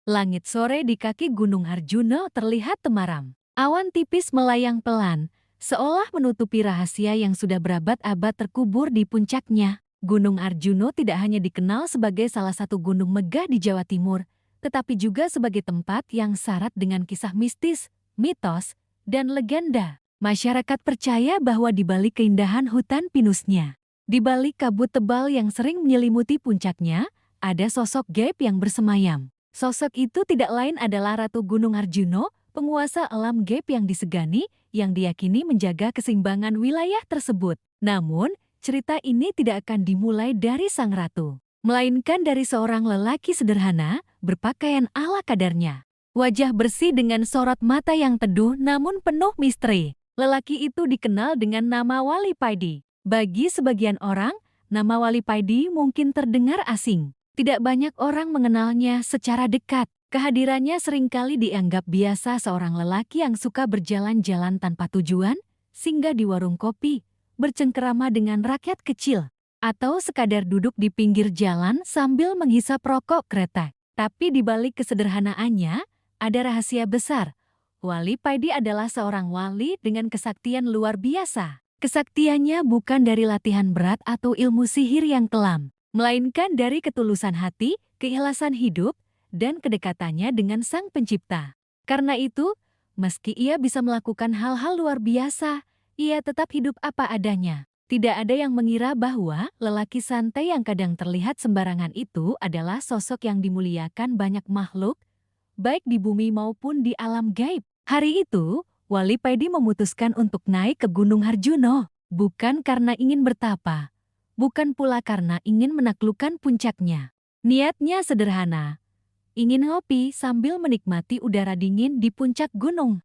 Langit sore di kaki Gunung Arjuna terlihat temaram. Awan tipis melayang pelan, seolah menutupi rahasia yang sudah berabad-abad terkubur di puncaknya. Gunung Arjuna tidak hanya dikenal sebagai salah satu gunung megah di Jawa Timur, tetapi juga sebagai tempat yang syarat dengan kisah mistis, mitos, dan legenda. Masyarakat percaya bahwa di balik keindahan hutan pinusnya, di balik kabut tebal yang sering menyelimuti puncaknya, ada sosok gaib yang bersemayam. Sosok itu tidak lain adalah Ratu Gunung Arjuna, penguasa alam gaib yang disegani, yang diyakini menjaga keseimbangan wilayah tersebut. Namun, cerita ini tidak akan dimulai dari sang ratu, melainkan dari seorang lelaki sederhana, berpakaian ala kadarnya. Wajah bersih dengan sorot mata yang teduh namun penuh misteri. Lelaki itu dikenal dengan nama Wali Paidi. Bagi sebagian orang, nama Wali Paidi mungkin terdengar asing. Tidak banyak orang mengenalnya secara dekat. Kehadirannya seringkali dianggap biasa seorang lelaki yang suka berjalan-jalan tanpa tujuan, singgah di warung kopi, bercengkerama dengan rakyat kecil, atau sekadar duduk di pinggir jalan sambil menghisap rokok kretek. Tapi di balik kesederhanaannya, ada rahasia besar. Wali Paidi adalah seorang wali dengan kesaktian luar biasa. Kesaktiannya bukan dari latihan berat atau ilmu sihir yang kelam, melainkan dari ketulusan hati, keikhlasan hidup, dan kedekatannya dengan Sang Pencipta. Karena itu, meski ia bisa melakukan hal-hal luar biasa, ia tetap hidup apa adanya. Tidak ada yang mengira bahwa lelaki santai yang kadang terlihat sembarangan itu adalah sosok yang dimuliakan banyak makhluk, baik di bumi maupun di alam gaib. Hari itu, Wali Paidi memutuskan untuk naik ke Gunung Arjuna, bukan karena ingin bertapa, bukan pula karena ingin menaklukkan puncaknya. Niatnya sederhana, ingin ngopi sambil menikmati udara dingin di puncak gunung.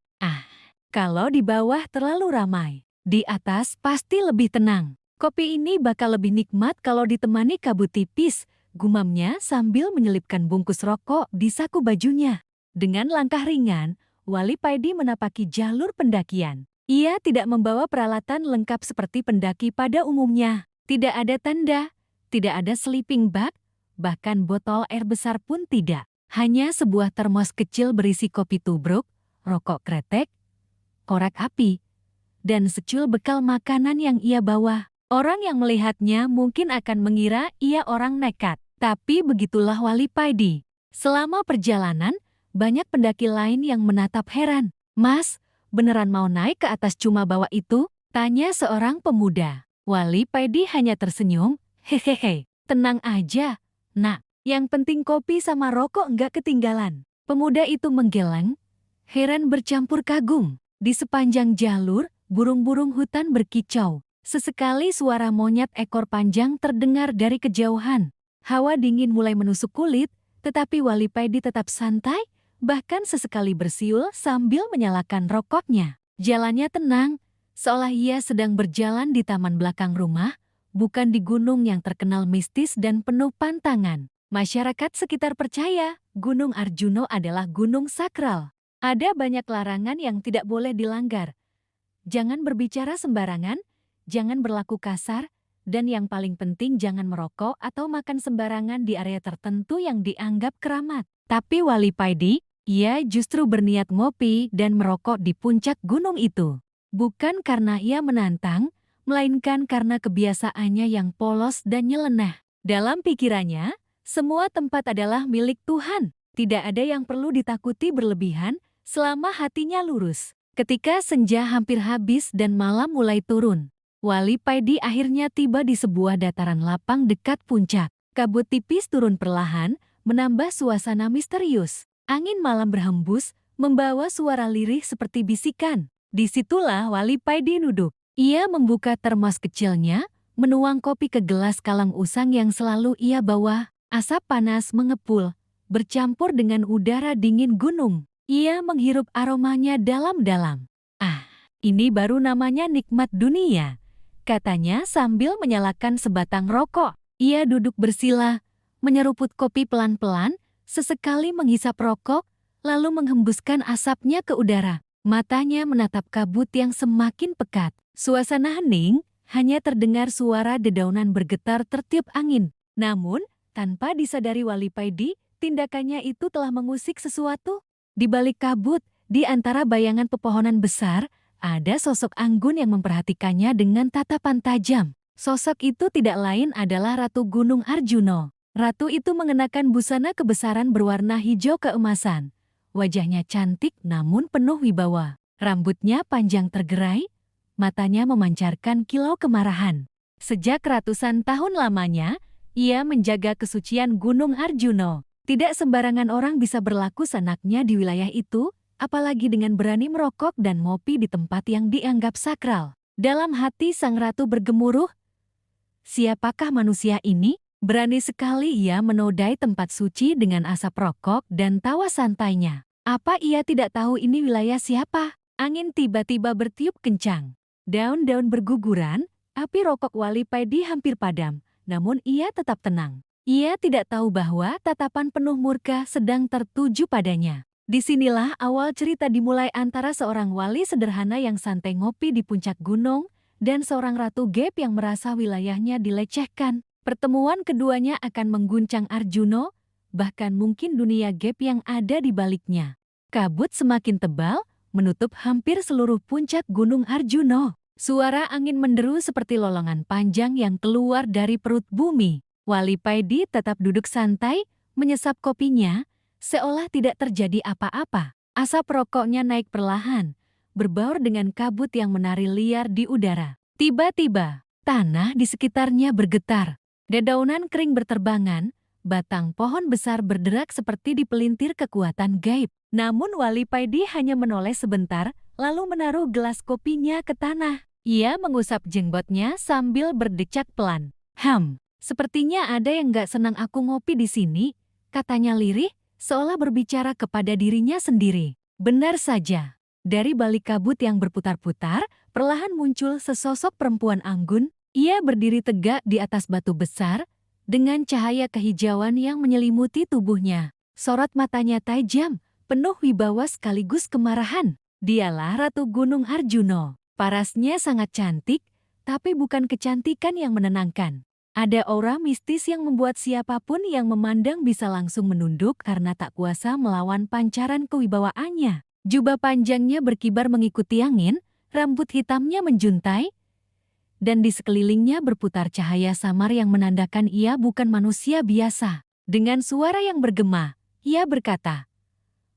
Kalau di bawah terlalu ramai, di atas pasti lebih tenang. Kopi ini bakal lebih nikmat kalau ditemani kabut tipis, gumamnya sambil menyelipkan bungkus rokok di saku bajunya. Dengan langkah ringan, Wali Paidi menapaki jalur pendakian. Ia tidak membawa peralatan lengkap seperti pendaki pada umumnya. Tidak ada tanda, tidak ada sleeping bag, bahkan botol air besar pun tidak. Hanya sebuah termos kecil berisi kopi tubruk, rokok kretek, korek api, dan secul bekal makanan yang ia bawa. Orang yang melihatnya mungkin akan mengira ia orang nekat. Tapi begitulah Wali Paidi. Selama perjalanan, banyak pendaki lain yang menatap heran. "Mas, beneran mau naik ke atas cuma bawa itu?" tanya seorang pemuda. Wali Paidi hanya tersenyum, "Hehehe, tenang aja, nak. Yang penting kopi sama rokok enggak ketinggalan." Pemuda itu menggeleng, heran bercampur kagum. Di sepanjang jalur, burung-burung hutan berkicau. Sesekali suara monyet ekor panjang terdengar dari kejauhan. Hawa dingin mulai menusuk kulit, tetapi Wali Paidi tetap santai, bahkan sesekali bersiul sambil menyalakan rokoknya. Jalannya tenang, seolah ia sedang berjalan di taman belakang rumah, bukan di gunung yang terkenal mistis dan penuh pantangan. Masyarakat sekitar percaya Gunung Arjuna adalah gunung sakral. Ada banyak larangan yang tidak boleh dilanggar. Jangan berbicara sembarangan, jangan berlaku kasar, dan yang paling penting jangan merokok atau makan sembarangan di area tertentu yang dianggap keramat. Tapi Wali Paidi, ia justru berniat ngopi dan merokok di puncak gunung itu. Bukan karena ia menantang, melainkan karena kebiasaannya yang polos dan nyeleneh. Dalam pikirannya, semua tempat adalah milik Tuhan. Tidak ada yang perlu ditakuti berlebihan selama hatinya lurus. Ketika senja hampir habis dan malam mulai turun, Wali Paidi akhirnya tiba di sebuah dataran lapang dekat puncak. Kabut tipis turun perlahan, menambah suasana misterius. Angin malam berhembus, membawa suara lirih seperti bisikan. Disitulah Wali Paidi duduk. Ia membuka termos kecilnya, menuang kopi ke gelas kalang usang yang selalu ia bawa. Asap panas mengepul, bercampur dengan udara dingin gunung. Ia menghirup aromanya dalam-dalam. Ini baru namanya nikmat dunia, katanya sambil menyalakan sebatang rokok. Ia duduk bersila, menyeruput kopi pelan-pelan, sesekali menghisap rokok, lalu menghembuskan asapnya ke udara. Matanya menatap kabut yang semakin pekat. Suasana hening, hanya terdengar suara dedaunan bergetar tertiup angin. Namun, tanpa disadari Wali Paidi, Tindakannya itu telah mengusik sesuatu. Di balik kabut, di antara bayangan pepohonan besar, ada sosok anggun yang memperhatikannya dengan tatapan tajam. Sosok itu tidak lain adalah Ratu Gunung Arjuno. Ratu itu mengenakan busana kebesaran berwarna hijau keemasan. Wajahnya cantik namun penuh wibawa. Rambutnya panjang tergerai, matanya memancarkan kilau kemarahan. Sejak ratusan tahun lamanya, ia menjaga kesucian Gunung Arjuno. Tidak sembarangan orang bisa berlaku seenaknya di wilayah itu, apalagi dengan berani merokok dan ngopi di tempat yang dianggap sakral. Dalam hati sang ratu bergemuruh, siapakah manusia ini? Berani sekali ia menodai tempat suci dengan asap rokok dan tawa santainya. Apa ia tidak tahu ini wilayah siapa? Angin tiba-tiba bertiup kencang. Daun-daun berguguran, api rokok Wali Paidi hampir padam, namun ia tetap tenang. Ia tidak tahu bahwa tatapan penuh murka sedang tertuju padanya. Disinilah awal cerita dimulai antara seorang wali sederhana yang santai ngopi di puncak gunung dan seorang ratu Gep yang merasa wilayahnya dilecehkan. Pertemuan keduanya akan mengguncang Arjuno, bahkan mungkin dunia Gep yang ada di baliknya. Kabut semakin tebal, menutup hampir seluruh puncak Gunung Arjuno. Suara angin menderu seperti lolongan panjang yang keluar dari perut bumi. Wali Paidi tetap duduk santai, menyesap kopinya, seolah tidak terjadi apa-apa. Asap rokoknya naik perlahan, berbaur dengan kabut yang menari liar di udara. Tiba-tiba, tanah di sekitarnya bergetar. Dedaunan kering berterbangan, batang pohon besar berderak seperti dipelintir kekuatan gaib. Namun Wali Paidi hanya menoleh sebentar, lalu menaruh gelas kopinya ke tanah. Ia mengusap jenggotnya sambil berdecak pelan. Sepertinya ada yang gak senang aku ngopi di sini, katanya lirih, seolah berbicara kepada dirinya sendiri. Benar saja. Dari balik kabut yang berputar-putar, perlahan muncul sesosok perempuan anggun. Ia berdiri tegak di atas batu besar, dengan cahaya kehijauan yang menyelimuti tubuhnya. Sorot matanya tajam, penuh wibawa sekaligus kemarahan. Dialah Ratu Gunung Arjuno. Parasnya sangat cantik, tapi bukan kecantikan yang menenangkan. Ada aura mistis yang membuat siapapun yang memandang bisa langsung menunduk karena tak kuasa melawan pancaran kewibawaannya. Jubah panjangnya berkibar mengikuti angin, rambut hitamnya menjuntai, dan di sekelilingnya berputar cahaya samar yang menandakan ia bukan manusia biasa. Dengan suara yang bergema, ia berkata,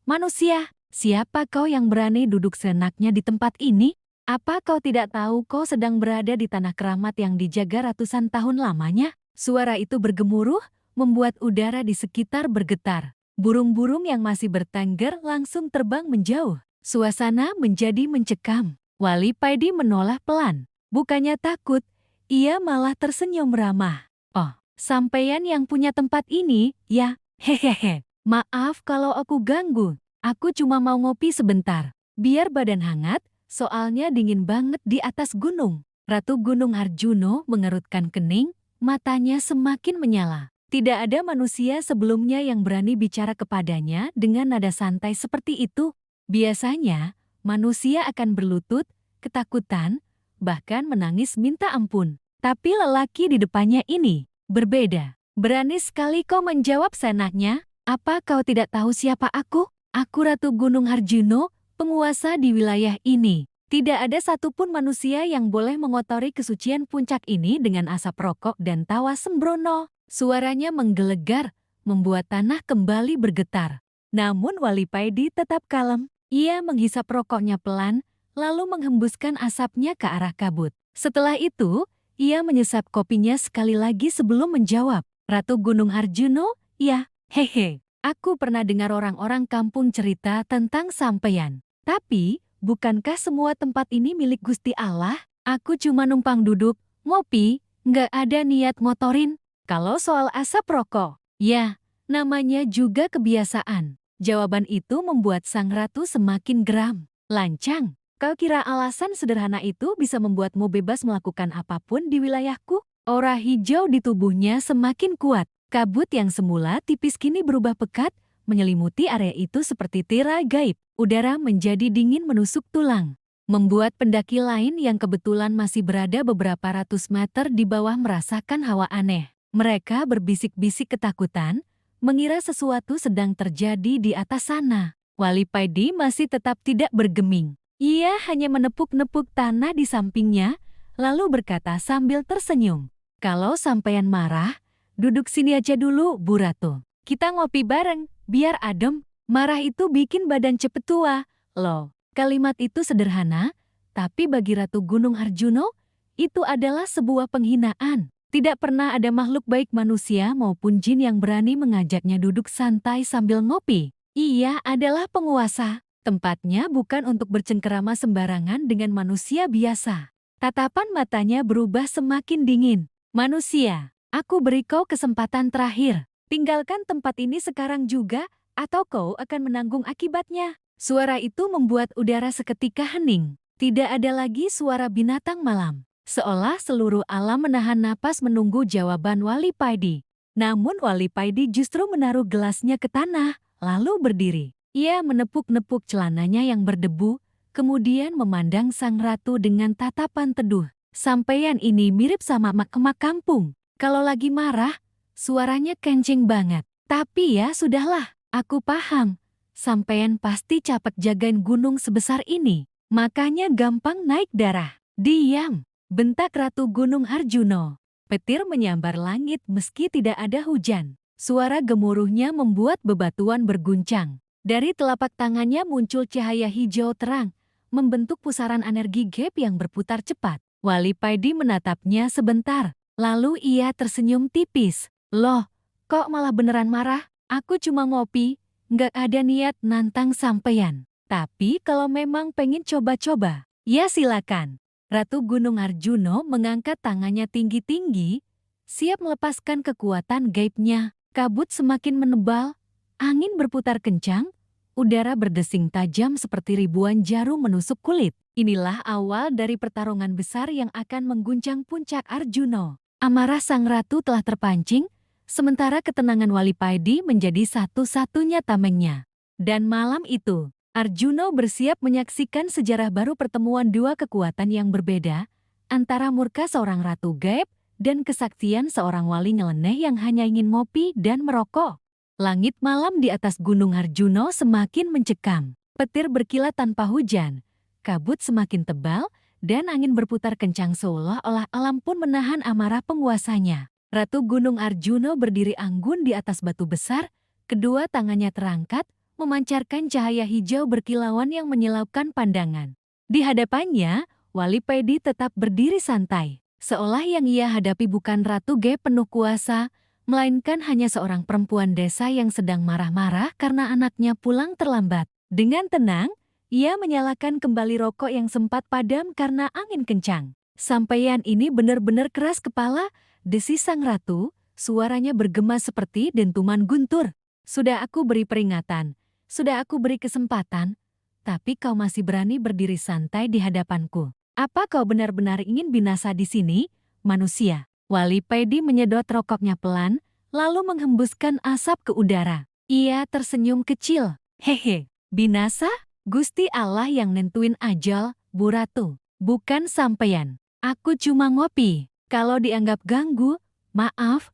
"Manusia, siapa kau yang berani duduk seenaknya di tempat ini? Apa kau tidak tahu kau sedang berada di tanah keramat yang dijaga ratusan tahun lamanya?" Suara itu bergemuruh, membuat udara di sekitar bergetar. Burung-burung yang masih bertengger langsung terbang menjauh. Suasana menjadi mencekam. Wali Paidi menoleh pelan. Bukannya takut, ia malah tersenyum ramah. "Oh, sampeyan yang punya tempat ini, ya? Hehehe. Maaf kalau aku ganggu. Aku cuma mau ngopi sebentar. Biar badan hangat. Soalnya dingin banget di atas gunung." Ratu Gunung Arjuno mengerutkan kening, matanya semakin menyala. Tidak ada manusia sebelumnya yang berani bicara kepadanya dengan nada santai seperti itu. Biasanya, manusia akan berlutut, ketakutan, bahkan menangis minta ampun. Tapi lelaki di depannya ini berbeda. "Berani sekali kau menjawab seenaknya. Apa kau tidak tahu siapa aku? Aku Ratu Gunung Arjuno, penguasa di wilayah ini. Tidak ada satupun manusia yang boleh mengotori kesucian puncak ini dengan asap rokok dan tawa sembrono." Suaranya menggelegar, membuat tanah kembali bergetar. Namun Wali Paidi tetap kalem. Ia menghisap rokoknya pelan, lalu menghembuskan asapnya ke arah kabut. Setelah itu, ia menyesap kopinya sekali lagi sebelum menjawab. "Ratu Gunung Arjuno, ya, hehe. Aku pernah dengar orang-orang kampung cerita tentang sampeyan. Tapi, bukankah semua tempat ini milik Gusti Allah? Aku cuma numpang duduk, ngopi, nggak ada niat ngotorin. Kalau soal asap rokok, ya, namanya juga kebiasaan." Jawaban itu membuat sang ratu semakin geram. "Lancang, kau kira alasan sederhana itu bisa membuatmu bebas melakukan apapun di wilayahku?" Aura hijau di tubuhnya semakin kuat. Kabut yang semula tipis kini berubah pekat, menyelimuti area itu seperti tirai gaib. Udara menjadi dingin menusuk tulang, membuat pendaki lain yang kebetulan masih berada beberapa ratus meter di bawah merasakan hawa aneh. Mereka berbisik-bisik ketakutan, mengira sesuatu sedang terjadi di atas sana. Wali Paidi masih tetap tidak bergeming. Ia hanya menepuk-nepuk tanah di sampingnya, lalu berkata sambil tersenyum. Kalau sampean marah, duduk sini aja dulu, Bu Ratu. Kita ngopi bareng, biar adem. Marah itu bikin badan cepet tua. Loh, kalimat itu sederhana, tapi bagi Ratu Gunung Arjuno, itu adalah sebuah penghinaan. Tidak pernah ada makhluk baik manusia maupun jin yang berani mengajaknya duduk santai sambil ngopi. Ia adalah penguasa. Tempatnya bukan untuk bercengkerama sembarangan dengan manusia biasa. Tatapan matanya berubah semakin dingin. Manusia, aku beri kau kesempatan terakhir. Tinggalkan tempat ini sekarang juga, atau kau akan menanggung akibatnya. Suara itu membuat udara seketika hening. Tidak ada lagi suara binatang malam. Seolah seluruh alam menahan napas menunggu jawaban Wali Paidi. Namun Wali Paidi justru menaruh gelasnya ke tanah, lalu berdiri. Ia menepuk-nepuk celananya yang berdebu, kemudian memandang sang ratu dengan tatapan teduh. Sampeyan ini mirip sama emak-emak kampung. Kalau lagi marah, suaranya kenceng banget. Tapi ya sudahlah, aku paham. Sampeyan pasti capek jagain gunung sebesar ini, makanya gampang naik darah. Diam, bentak Ratu Gunung Arjuno. Petir menyambar langit meski tidak ada hujan. Suara gemuruhnya membuat bebatuan berguncang. Dari telapak tangannya muncul cahaya hijau terang, membentuk pusaran energi gaib yang berputar cepat. Wali Paidi menatapnya sebentar, lalu ia tersenyum tipis. Loh, kok malah beneran marah? Aku cuma ngopi, nggak ada niat nantang sampeyan. Tapi kalau memang pengen coba-coba, ya silakan. Ratu Gunung Arjuno mengangkat tangannya tinggi-tinggi, siap melepaskan kekuatan gaibnya. Kabut semakin menebal, angin berputar kencang, udara berdesing tajam seperti ribuan jarum menusuk kulit. Inilah awal dari pertarungan besar yang akan mengguncang puncak Arjuno. Amarah sang ratu telah terpancing, sementara ketenangan Wali Paidi menjadi satu-satunya tamengnya. Dan malam itu, Arjuno bersiap menyaksikan sejarah baru pertemuan dua kekuatan yang berbeda, antara murka seorang ratu gaib dan kesaktian seorang wali nyeleneh yang hanya ingin ngopi dan merokok. Langit malam di atas Gunung Arjuno semakin mencekam. Petir berkilat tanpa hujan, kabut semakin tebal, dan angin berputar kencang seolah-olah alam pun menahan amarah penguasanya. Ratu Gunung Arjuno berdiri anggun di atas batu besar, kedua tangannya terangkat, memancarkan cahaya hijau berkilauan yang menyilaukan pandangan. Di hadapannya, Wali Paidi tetap berdiri santai. Seolah yang ia hadapi bukan ratu gaib penuh kuasa, melainkan hanya seorang perempuan desa yang sedang marah-marah karena anaknya pulang terlambat. Dengan tenang, ia menyalakan kembali rokok yang sempat padam karena angin kencang. Sampeyan ini benar-benar keras kepala, desis sang ratu, suaranya bergema seperti dentuman guntur. Sudah aku beri peringatan, sudah aku beri kesempatan, tapi kau masih berani berdiri santai di hadapanku. Apa kau benar-benar ingin binasa di sini, manusia? Wali Paidi menyedot rokoknya pelan, lalu menghembuskan asap ke udara. Ia tersenyum kecil. Hehe, binasa? Gusti Allah yang nentuin ajal, Bu Ratu. Bukan sampeyan. Aku cuma ngopi. Kalau dianggap ganggu, maaf.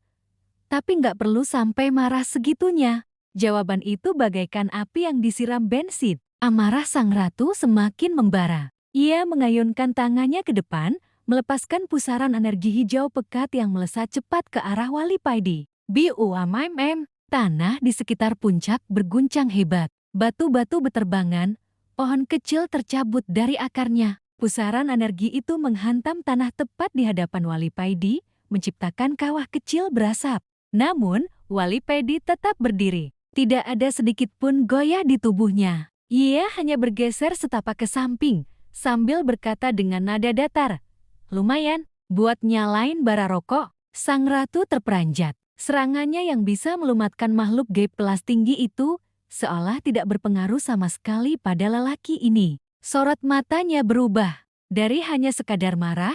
Tapi nggak perlu sampai marah segitunya. Jawaban itu bagaikan api yang disiram bensin. Amarah sang ratu semakin membara. Ia mengayunkan tangannya ke depan, melepaskan pusaran energi hijau pekat yang melesat cepat ke arah Wali Paidi. Biu-am-am, tanah di sekitar puncak berguncang hebat. Batu-batu beterbangan, pohon kecil tercabut dari akarnya. Pusaran energi itu menghantam tanah tepat di hadapan Wali Paidi, menciptakan kawah kecil berasap. Namun, Wali Paidi tetap berdiri. Tidak ada sedikit pun goyah di tubuhnya. Ia hanya bergeser setapak ke samping, sambil berkata dengan nada datar, "Lumayan, buat nyalain bara rokok." Sang ratu terperanjat. Serangannya yang bisa melumatkan makhluk gaib kelas tinggi itu, seolah tidak berpengaruh sama sekali pada lelaki ini. Sorot matanya berubah. Dari hanya sekadar marah,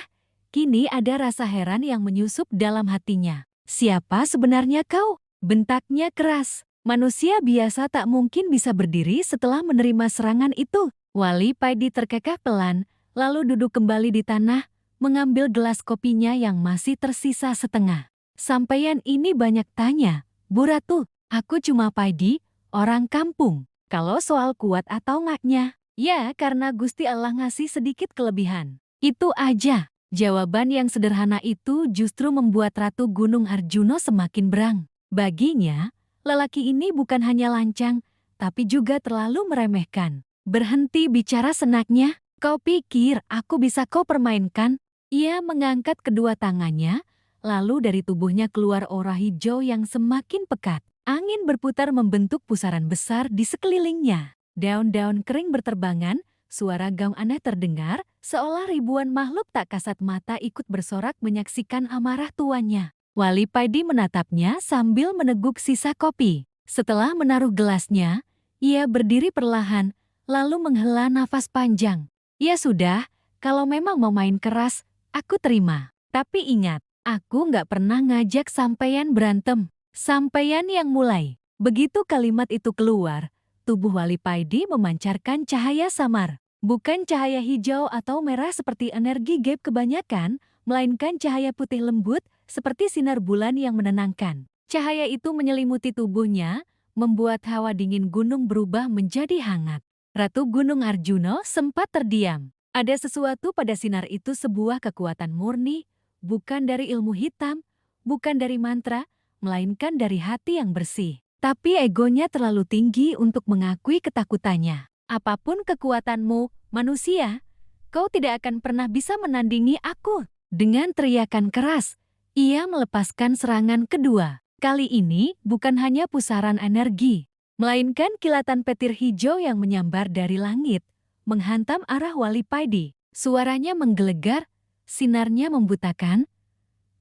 kini ada rasa heran yang menyusup dalam hatinya. "Siapa sebenarnya kau?" bentaknya keras. Manusia biasa tak mungkin bisa berdiri setelah menerima serangan itu. Wali Paidi terkekeh pelan, lalu duduk kembali di tanah, mengambil gelas kopinya yang masih tersisa setengah. "Sampeyan ini banyak tanya, Bu Ratu. Aku cuma Paidi, orang kampung. Kalau soal kuat atau ngaknya, ya karena Gusti Allah ngasih sedikit kelebihan. Itu aja. Jawaban yang sederhana itu justru membuat Ratu Gunung Arjuno semakin berang. Baginya, lelaki ini bukan hanya lancang, tapi juga terlalu meremehkan. Berhenti bicara senaknya. Kau pikir aku bisa kau permainkan? Ia mengangkat kedua tangannya, lalu dari tubuhnya keluar aura hijau yang semakin pekat. Angin berputar membentuk pusaran besar di sekelilingnya. Daun-daun kering berterbangan, suara gaung aneh terdengar, seolah ribuan makhluk tak kasat mata ikut bersorak menyaksikan amarah tuannya. Wali Paidi menatapnya sambil meneguk sisa kopi. Setelah menaruh gelasnya, ia berdiri perlahan, lalu menghela nafas panjang. Ya sudah, kalau memang mau main keras, aku terima. Tapi ingat, aku nggak pernah ngajak sampeyan berantem. Sampeyan yang mulai. Begitu kalimat itu keluar, tubuh Wali Paidi memancarkan cahaya samar. Bukan cahaya hijau atau merah seperti energi gaib kebanyakan, melainkan cahaya putih lembut seperti sinar bulan yang menenangkan. Cahaya itu menyelimuti tubuhnya, membuat hawa dingin gunung berubah menjadi hangat. Ratu Gunung Arjuno sempat terdiam. Ada sesuatu pada sinar itu, sebuah kekuatan murni, bukan dari ilmu hitam, bukan dari mantra, melainkan dari hati yang bersih. Tapi egonya terlalu tinggi untuk mengakui ketakutannya. Apapun kekuatanmu, manusia, kau tidak akan pernah bisa menandingi aku. Dengan teriakan keras, ia melepaskan serangan kedua. Kali ini bukan hanya pusaran energi, melainkan kilatan petir hijau yang menyambar dari langit, menghantam arah Wali Paidi. Suaranya menggelegar, sinarnya membutakan.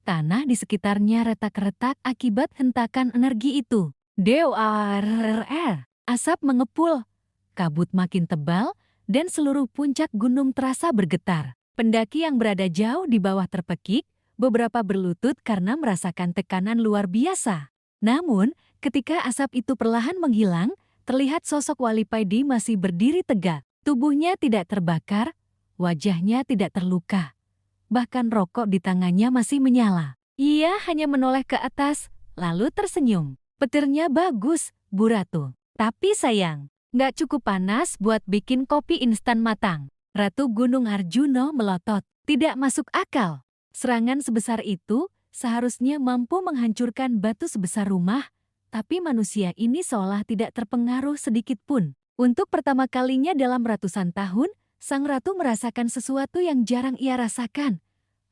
Tanah di sekitarnya retak-retak akibat hentakan energi itu. Dewarrrr. Asap mengepul, kabut makin tebal, dan seluruh puncak gunung terasa bergetar. Pendaki yang berada jauh di bawah terpekik, beberapa berlutut karena merasakan tekanan luar biasa. Namun, ketika asap itu perlahan menghilang, terlihat sosok Wali Paidi masih berdiri tegak. Tubuhnya tidak terbakar, wajahnya tidak terluka. Bahkan rokok di tangannya masih menyala. Ia hanya menoleh ke atas, lalu tersenyum. Petirnya bagus, Bu Ratu. Tapi sayang, nggak cukup panas buat bikin kopi instan matang. Ratu Gunung Arjuno melotot. Tidak masuk akal. Serangan sebesar itu seharusnya mampu menghancurkan batu sebesar rumah, tapi manusia ini seolah tidak terpengaruh sedikit pun. Untuk pertama kalinya dalam ratusan tahun, Sang Ratu merasakan sesuatu yang jarang ia rasakan.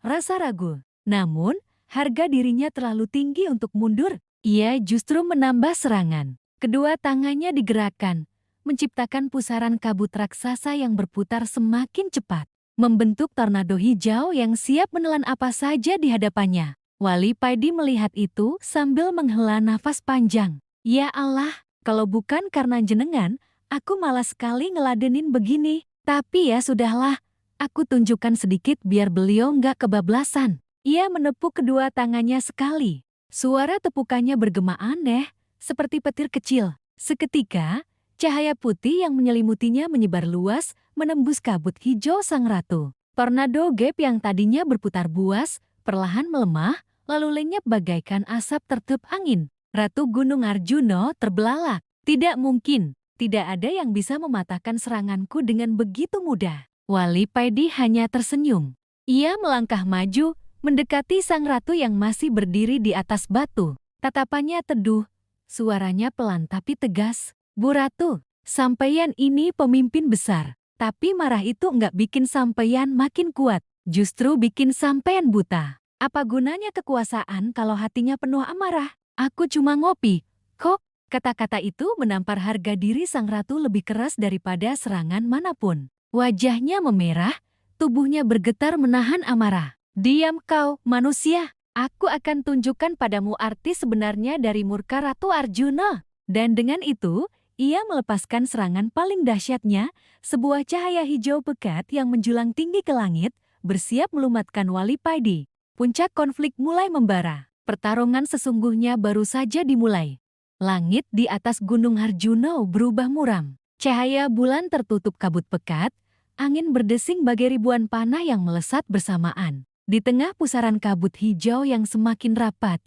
Rasa ragu. Namun, harga dirinya terlalu tinggi untuk mundur. Ia justru menambah serangan. Kedua tangannya digerakkan, menciptakan pusaran kabut raksasa yang berputar semakin cepat, membentuk tornado hijau yang siap menelan apa saja di hadapannya. Wali Paidi melihat itu sambil menghela nafas panjang. Ya Allah, kalau bukan karena jenengan, aku malas sekali ngeladenin begini. Tapi ya sudahlah, aku tunjukkan sedikit biar beliau nggak kebablasan. Ia menepuk kedua tangannya sekali. Suara tepukannya bergema aneh, seperti petir kecil. Seketika, cahaya putih yang menyelimutinya menyebar luas, menembus kabut hijau Sang Ratu. Tornado gaib yang tadinya berputar buas, perlahan melemah, lalu lenyap bagaikan asap tertiup angin. Ratu Gunung Arjuno terbelalak. Tidak mungkin. Tidak ada yang bisa mematahkan seranganku dengan begitu mudah. Wali Paidi hanya tersenyum. Ia melangkah maju, mendekati Sang Ratu yang masih berdiri di atas batu. Tatapannya teduh, suaranya pelan tapi tegas. Bu Ratu, sampeyan ini pemimpin besar. Tapi marah itu nggak bikin sampeyan makin kuat, justru bikin sampeyan buta. Apa gunanya kekuasaan kalau hatinya penuh amarah? Aku cuma ngopi, kok. Kata-kata itu menampar harga diri Sang Ratu lebih keras daripada serangan manapun. Wajahnya memerah, tubuhnya bergetar menahan amarah. Diam kau, manusia. Aku akan tunjukkan padamu arti sebenarnya dari murka Ratu Arjuna. Dan dengan itu, ia melepaskan serangan paling dahsyatnya, sebuah cahaya hijau pekat yang menjulang tinggi ke langit, bersiap melumatkan Wali Paidi. Puncak konflik mulai membara. Pertarungan sesungguhnya baru saja dimulai. Langit di atas Gunung Arjuno berubah muram. Cahaya bulan tertutup kabut pekat, angin berdesing bagai ribuan panah yang melesat bersamaan. Di tengah pusaran kabut hijau yang semakin rapat,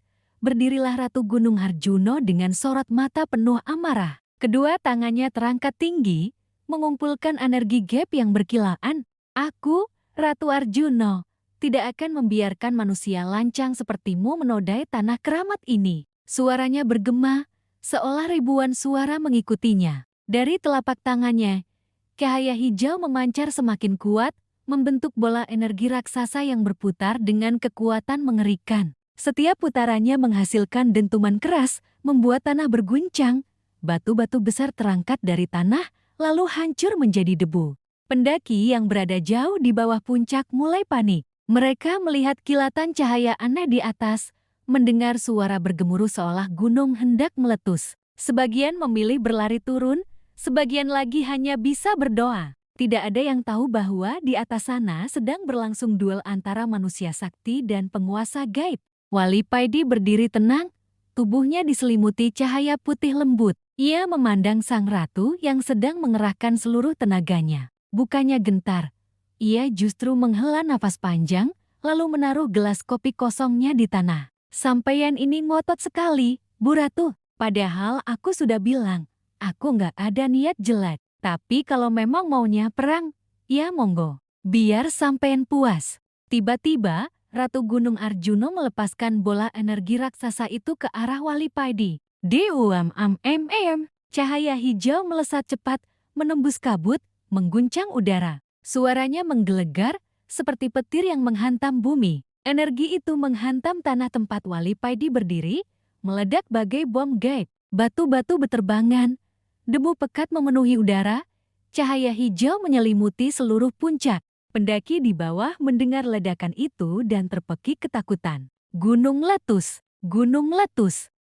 berdirilah Ratu Gunung Arjuna dengan sorot mata penuh amarah. Kedua tangannya terangkat tinggi, mengumpulkan energi gaib yang berkilaan. Aku, Ratu Arjuna, tidak akan membiarkan manusia lancang sepertimu menodai tanah keramat ini. Suaranya bergema, seolah ribuan suara mengikutinya. Dari telapak tangannya, cahaya hijau memancar semakin kuat, membentuk bola energi raksasa yang berputar dengan kekuatan mengerikan. Setiap putarannya menghasilkan dentuman keras, membuat tanah berguncang. Batu-batu besar terangkat dari tanah, lalu hancur menjadi debu. Pendaki yang berada jauh di bawah puncak mulai panik. Mereka melihat kilatan cahaya aneh di atas, mendengar suara bergemuruh seolah gunung hendak meletus. Sebagian memilih berlari turun, sebagian lagi hanya bisa berdoa. Tidak ada yang tahu bahwa di atas sana sedang berlangsung duel antara manusia sakti dan penguasa gaib. Wali Paidi berdiri tenang, tubuhnya diselimuti cahaya putih lembut. Ia memandang sang ratu yang sedang mengerahkan seluruh tenaganya. Bukannya gentar, ia justru menghela nafas panjang, lalu menaruh gelas kopi kosongnya di tanah. Sampeyan ini ngotot sekali, Bu Ratu. Padahal aku sudah bilang, aku nggak ada niat jelek. Tapi kalau memang maunya perang, ya monggo. Biar sampeyan puas. Tiba-tiba, Ratu Gunung Arjuna melepaskan bola energi raksasa itu ke arah Wali Paidi. Cahaya hijau melesat cepat, menembus kabut, mengguncang udara. Suaranya menggelegar, seperti petir yang menghantam bumi. Energi itu menghantam tanah tempat Wali Paidi berdiri, meledak bagai bom gaib. Batu-batu beterbangan, debu pekat memenuhi udara, cahaya hijau menyelimuti seluruh puncak. Pendaki di bawah mendengar ledakan itu dan terpekik ketakutan. Gunung letus,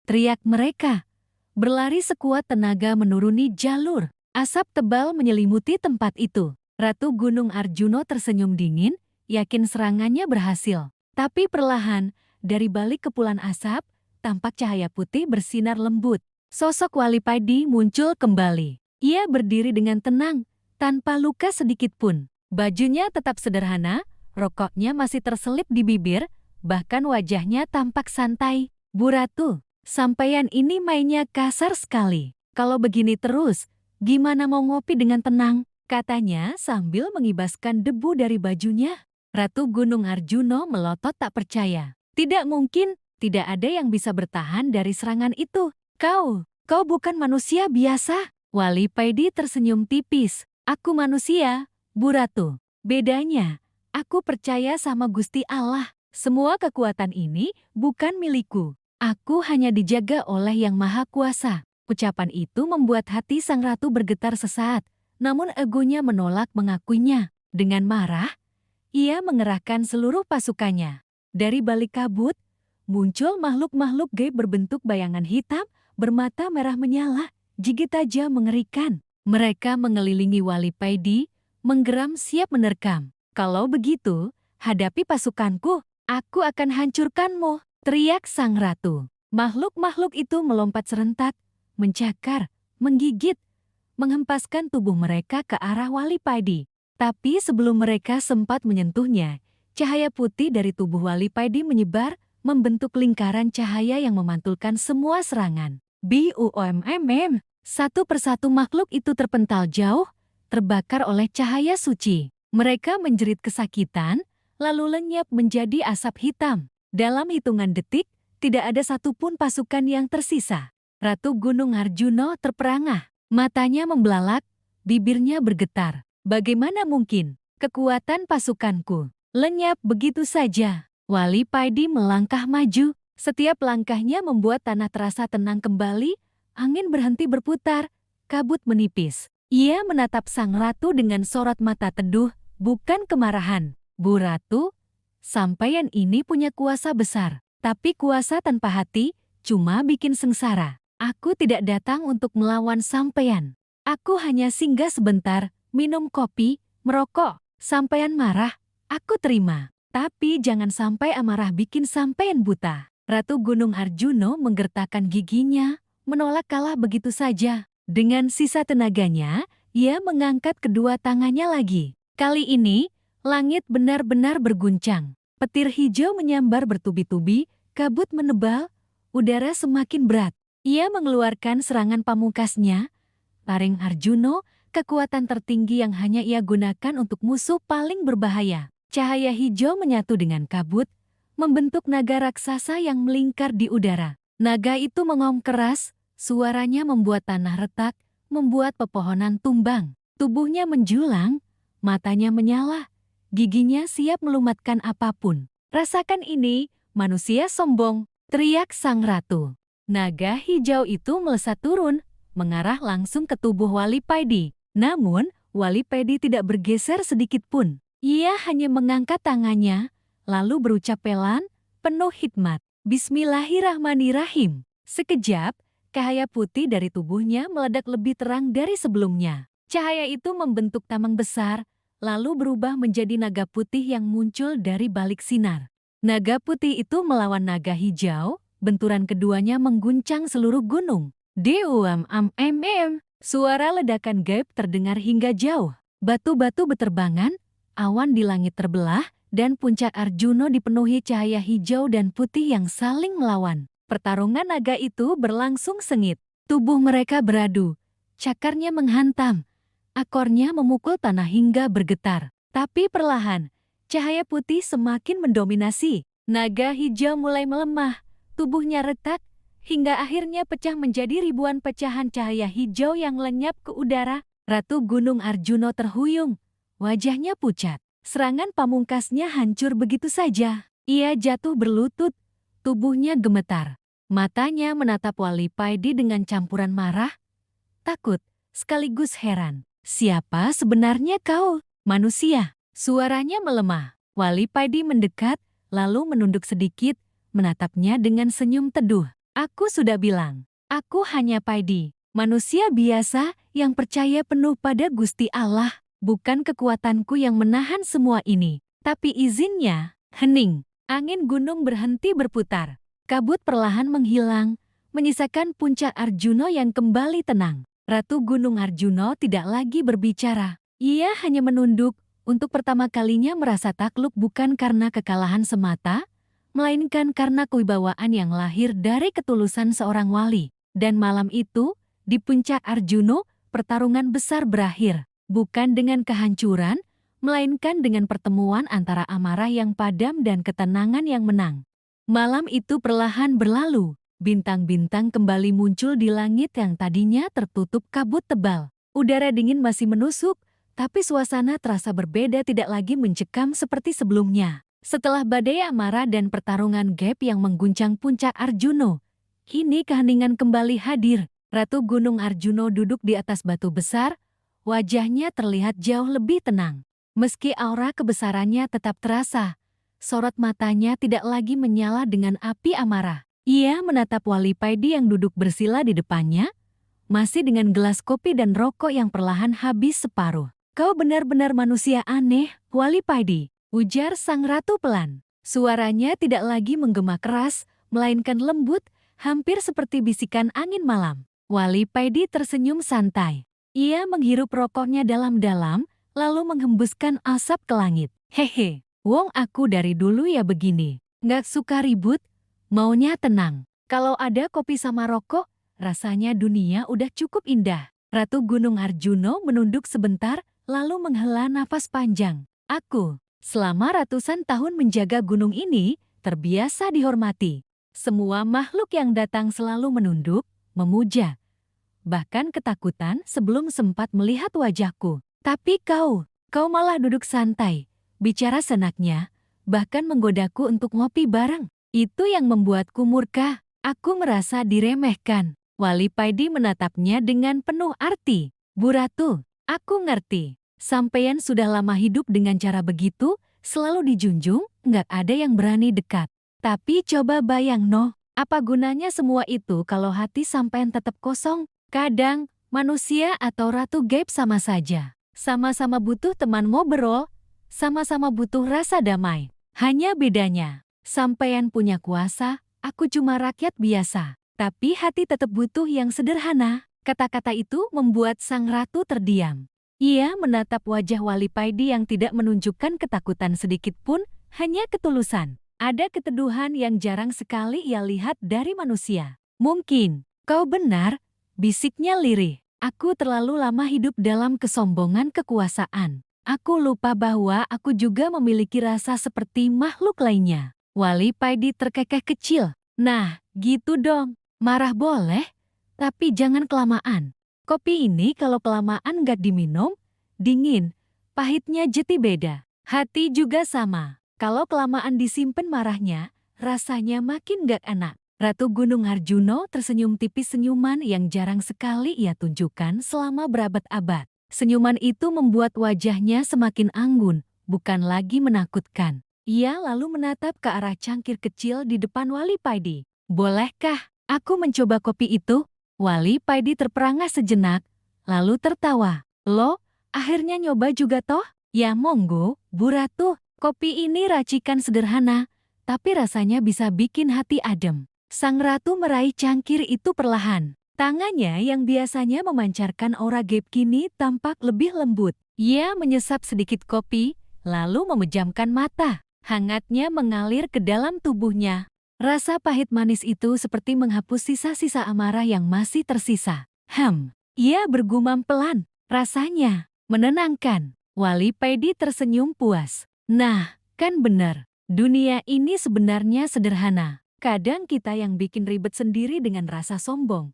teriak mereka. Berlari sekuat tenaga menuruni jalur. Asap tebal menyelimuti tempat itu. Ratu Gunung Arjuna tersenyum dingin, yakin serangannya berhasil. Tapi perlahan, dari balik kepulan asap, tampak cahaya putih bersinar lembut. Sosok Wali Paidi muncul kembali. Ia berdiri dengan tenang, tanpa luka sedikit pun. Bajunya tetap sederhana, rokoknya masih terselip di bibir, bahkan wajahnya tampak santai. Bu Ratu, sampeyan ini mainnya kasar sekali. Kalau begini terus, gimana mau ngopi dengan tenang? Katanya sambil mengibaskan debu dari bajunya. Ratu Gunung Arjuna melotot tak percaya. Tidak mungkin, tidak ada yang bisa bertahan dari serangan itu. Kau bukan manusia biasa. Wali Paidi tersenyum tipis. Aku manusia, Bu Ratu. Bedanya, aku percaya sama Gusti Allah. Semua kekuatan ini bukan milikku. Aku hanya dijaga oleh Yang Maha Kuasa. Ucapan itu membuat hati sang ratu bergetar sesaat, namun egonya menolak mengakuinya. Dengan marah, ia mengerahkan seluruh pasukannya. Dari balik kabut, muncul makhluk-makhluk gaib berbentuk bayangan hitam, bermata merah menyala, gigit tajam mengerikan. Mereka mengelilingi Wali Paidi, menggeram siap menerkam. Kalau begitu, hadapi pasukanku, aku akan hancurkanmu, teriak sang ratu. Makhluk-makhluk itu melompat serentak, mencakar, menggigit, menghempaskan tubuh mereka ke arah Wali Paidi. Tapi sebelum mereka sempat menyentuhnya, cahaya putih dari tubuh Wali Paidi menyebar, membentuk lingkaran cahaya yang memantulkan semua serangan. BUMMM, satu persatu makhluk itu terpental jauh, terbakar oleh cahaya suci. Mereka menjerit kesakitan, lalu lenyap menjadi asap hitam. Dalam hitungan detik, tidak ada satupun pasukan yang tersisa. Ratu Gunung Arjuna terperangah, matanya membelalak, bibirnya bergetar. Bagaimana mungkin kekuatan pasukanku lenyap begitu saja? Wali Paidi melangkah maju. Setiap langkahnya membuat tanah terasa tenang kembali, angin berhenti berputar, kabut menipis. Ia menatap sang ratu dengan sorot mata teduh, bukan kemarahan. Bu Ratu, sampeyan ini punya kuasa besar, tapi kuasa tanpa hati cuma bikin sengsara. Aku tidak datang untuk melawan sampeyan. Aku hanya singgah sebentar, minum kopi, merokok. Sampeyan marah, aku terima. Tapi jangan sampai amarah bikin sampeyan buta. Ratu Gunung Arjuna menggertakkan giginya, menolak kalah begitu saja. Dengan sisa tenaganya, ia mengangkat kedua tangannya lagi. Kali ini, langit benar-benar berguncang. Petir hijau menyambar bertubi-tubi, kabut menebal, udara semakin berat. Ia mengeluarkan serangan pamungkasnya, Taring Arjuna, kekuatan tertinggi yang hanya ia gunakan untuk musuh paling berbahaya. Cahaya hijau menyatu dengan kabut, membentuk naga raksasa yang melingkar di udara. Naga itu mengaum keras, suaranya membuat tanah retak, membuat pepohonan tumbang. Tubuhnya menjulang, matanya menyala, giginya siap melumatkan apapun. Rasakan ini, manusia sombong, teriak sang ratu. Naga hijau itu melesat turun, mengarah langsung ke tubuh Wali Paidi. Namun, Wali Paidi tidak bergeser sedikit pun. Ia hanya mengangkat tangannya, lalu berucap pelan, penuh hikmat. Bismillahirrahmanirrahim. Sekejap, cahaya putih dari tubuhnya meledak lebih terang dari sebelumnya. Cahaya itu membentuk tameng besar, lalu berubah menjadi naga putih yang muncul dari balik sinar. Naga putih itu melawan naga hijau, benturan keduanya mengguncang seluruh gunung. Suara ledakan gaib terdengar hingga jauh. Batu-batu beterbangan, awan di langit terbelah, dan puncak Arjuna dipenuhi cahaya hijau dan putih yang saling melawan. Pertarungan naga itu berlangsung sengit. Tubuh mereka beradu, cakarnya menghantam, akornya memukul tanah hingga bergetar. Tapi perlahan, cahaya putih semakin mendominasi. Naga hijau mulai melemah, tubuhnya retak, hingga akhirnya pecah menjadi ribuan pecahan cahaya hijau yang lenyap ke udara. Ratu Gunung Arjuna terhuyung, wajahnya pucat. Serangan pamungkasnya hancur begitu saja. Ia jatuh berlutut, tubuhnya gemetar. Matanya menatap Wali Paidi dengan campuran marah, takut, sekaligus heran. Siapa sebenarnya kau, manusia? Suaranya melemah. Wali Paidi mendekat, lalu menunduk sedikit, menatapnya dengan senyum teduh. Aku sudah bilang, aku hanya Paidi, manusia biasa yang percaya penuh pada Gusti Allah. Bukan kekuatanku yang menahan semua ini, tapi izinnya. Hening, angin gunung berhenti berputar. Kabut perlahan menghilang, menyisakan puncak Arjuna yang kembali tenang. Ratu Gunung Arjuna tidak lagi berbicara. Ia hanya menunduk, untuk pertama kalinya merasa takluk bukan karena kekalahan semata, melainkan karena kewibawaan yang lahir dari ketulusan seorang wali. Dan malam itu, di puncak Arjuna, pertarungan besar berakhir. Bukan dengan kehancuran, melainkan dengan pertemuan antara amarah yang padam dan ketenangan yang menang. Malam itu perlahan berlalu, bintang-bintang kembali muncul di langit yang tadinya tertutup kabut tebal. Udara dingin masih menusuk, tapi suasana terasa berbeda, tidak lagi mencekam seperti sebelumnya. Setelah badai amarah dan pertarungan gaib yang mengguncang puncak Arjuna, kini keheningan kembali hadir. Ratu Gunung Arjuna duduk di atas batu besar, wajahnya terlihat jauh lebih tenang. Meski aura kebesarannya tetap terasa, sorot matanya tidak lagi menyala dengan api amarah. Ia menatap Wali Paidi yang duduk bersila di depannya, masih dengan gelas kopi dan rokok yang perlahan habis separuh. Kau benar-benar manusia aneh, Wali Paidi, ujar sang ratu pelan. Suaranya tidak lagi menggema keras, melainkan lembut, hampir seperti bisikan angin malam. Wali Paidi tersenyum santai. Ia menghirup rokoknya dalam-dalam, lalu menghembuskan asap ke langit. Hehe, wong aku dari dulu ya begini. Nggak suka ribut, maunya tenang. Kalau ada kopi sama rokok, rasanya dunia udah cukup indah. Ratu Gunung Arjuna menunduk sebentar, lalu menghela nafas panjang. Aku, selama ratusan tahun menjaga gunung ini, terbiasa dihormati. Semua makhluk yang datang selalu menunduk, memuja. Bahkan ketakutan sebelum sempat melihat wajahku. Tapi kau malah duduk santai, bicara senaknya, bahkan menggodaku untuk ngopi bareng. Itu yang membuatku murka. Aku merasa diremehkan. Wali Paidi menatapnya dengan penuh arti. Bu Ratu, aku ngerti. Sampeyan sudah lama hidup dengan cara begitu, selalu dijunjung, nggak ada yang berani dekat. Tapi coba bayang apa gunanya semua itu kalau hati sampeyan tetap kosong? Kadang, manusia atau ratu gaib sama saja. Sama-sama butuh teman ngobrol, sama-sama butuh rasa damai. Hanya bedanya, sampeyan punya kuasa, aku cuma rakyat biasa. Tapi hati tetap butuh yang sederhana. Kata-kata itu membuat sang ratu terdiam. Ia menatap wajah Wali Paidi yang tidak menunjukkan ketakutan sedikit pun, hanya ketulusan. Ada keteduhan yang jarang sekali ia lihat dari manusia. Mungkin, kau benar, bisiknya lirih. Aku terlalu lama hidup dalam kesombongan kekuasaan. Aku lupa bahwa aku juga memiliki rasa seperti makhluk lainnya. Wali Paidi terkekeh kecil. Nah, gitu dong. Marah boleh, tapi jangan kelamaan. Kopi ini kalau kelamaan gak diminum, dingin. Pahitnya jeti beda. Hati juga sama. Kalau kelamaan disimpan marahnya, rasanya makin gak enak. Ratu Gunung Arjuno tersenyum tipis, senyuman yang jarang sekali ia tunjukkan selama berabad-abad. Senyuman itu membuat wajahnya semakin anggun, bukan lagi menakutkan. Ia lalu menatap ke arah cangkir kecil di depan Wali Paidi. Bolehkah aku mencoba kopi itu? Wali Paidi terperangah sejenak, lalu tertawa. Lo, akhirnya nyoba juga toh? Ya monggo, Bu Ratu. Kopi ini racikan sederhana, tapi rasanya bisa bikin hati adem. Sang ratu meraih cangkir itu perlahan. Tangannya yang biasanya memancarkan aura gaib kini tampak lebih lembut. Ia menyesap sedikit kopi, lalu memejamkan mata. Hangatnya mengalir ke dalam tubuhnya. Rasa pahit manis itu seperti menghapus sisa-sisa amarah yang masih tersisa. Ia bergumam pelan. Rasanya menenangkan. Wali Paidi tersenyum puas. Nah, kan benar. Dunia ini sebenarnya sederhana. Kadang kita yang bikin ribet sendiri dengan rasa sombong,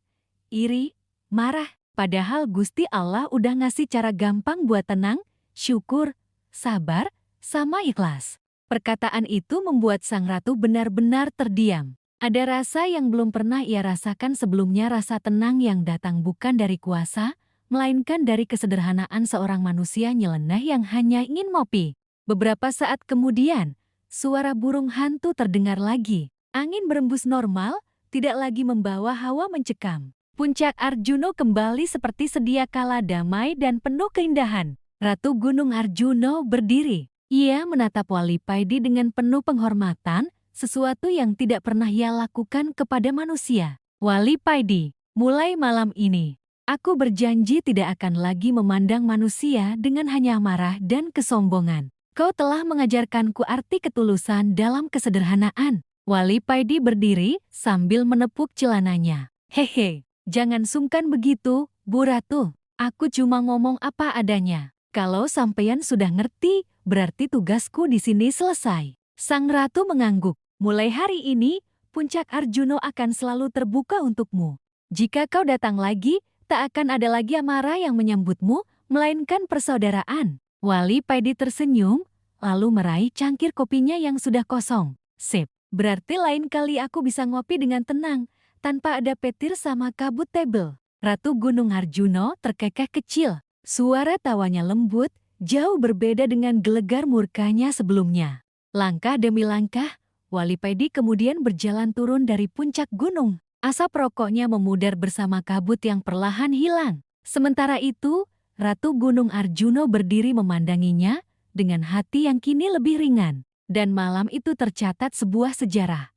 iri, marah. Padahal Gusti Allah udah ngasih cara gampang buat tenang, syukur, sabar, sama ikhlas. Perkataan itu membuat sang ratu benar-benar terdiam. Ada rasa yang belum pernah ia rasakan sebelumnya, rasa tenang yang datang bukan dari kuasa, melainkan dari kesederhanaan seorang manusia nyeleneh yang hanya ingin ngopi. Beberapa saat kemudian, suara burung hantu terdengar lagi. Angin berembus normal, tidak lagi membawa hawa mencekam. Puncak Arjuno kembali seperti sedia kala, damai dan penuh keindahan. Ratu Gunung Arjuno berdiri. Ia menatap Wali Paidi dengan penuh penghormatan, sesuatu yang tidak pernah ia lakukan kepada manusia. Wali Paidi, mulai malam ini, aku berjanji tidak akan lagi memandang manusia dengan hanya amarah dan kesombongan. Kau telah mengajarkanku arti ketulusan dalam kesederhanaan. Wali Paidi berdiri sambil menepuk celananya. Hehe, jangan sungkan begitu, Bu Ratu. Aku cuma ngomong apa adanya. Kalau sampeyan sudah ngerti, berarti tugasku di sini selesai. Sang Ratu mengangguk. Mulai hari ini, Puncak Arjuno akan selalu terbuka untukmu. Jika kau datang lagi, tak akan ada lagi amarah yang menyambutmu, melainkan persaudaraan. Wali Paidi tersenyum, lalu meraih cangkir kopinya yang sudah kosong. Sip, berarti lain kali aku bisa ngopi dengan tenang, tanpa ada petir sama kabut tebel. Ratu Gunung Arjuno terkekeh kecil. Suara tawanya lembut, jauh berbeda dengan gelegar murkanya sebelumnya. Langkah demi langkah, Wali Paidi kemudian berjalan turun dari puncak gunung. Asap rokoknya memudar bersama kabut yang perlahan hilang. Sementara itu, Ratu Gunung Arjuno berdiri memandanginya dengan hati yang kini lebih ringan. Dan malam itu tercatat sebuah sejarah.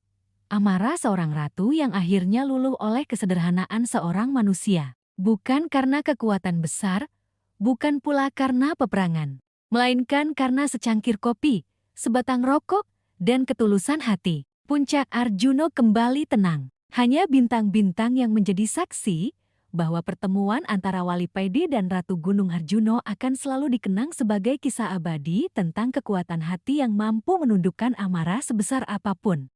Amarah seorang ratu yang akhirnya luluh oleh kesederhanaan seorang manusia. Bukan karena kekuatan besar, bukan pula karena peperangan, melainkan karena secangkir kopi, sebatang rokok, dan ketulusan hati. Puncak Arjuno kembali tenang. Hanya bintang-bintang yang menjadi saksi bahwa pertemuan antara Wali Paidi dan Ratu Gunung Arjuno akan selalu dikenang sebagai kisah abadi tentang kekuatan hati yang mampu menundukkan amarah sebesar apapun.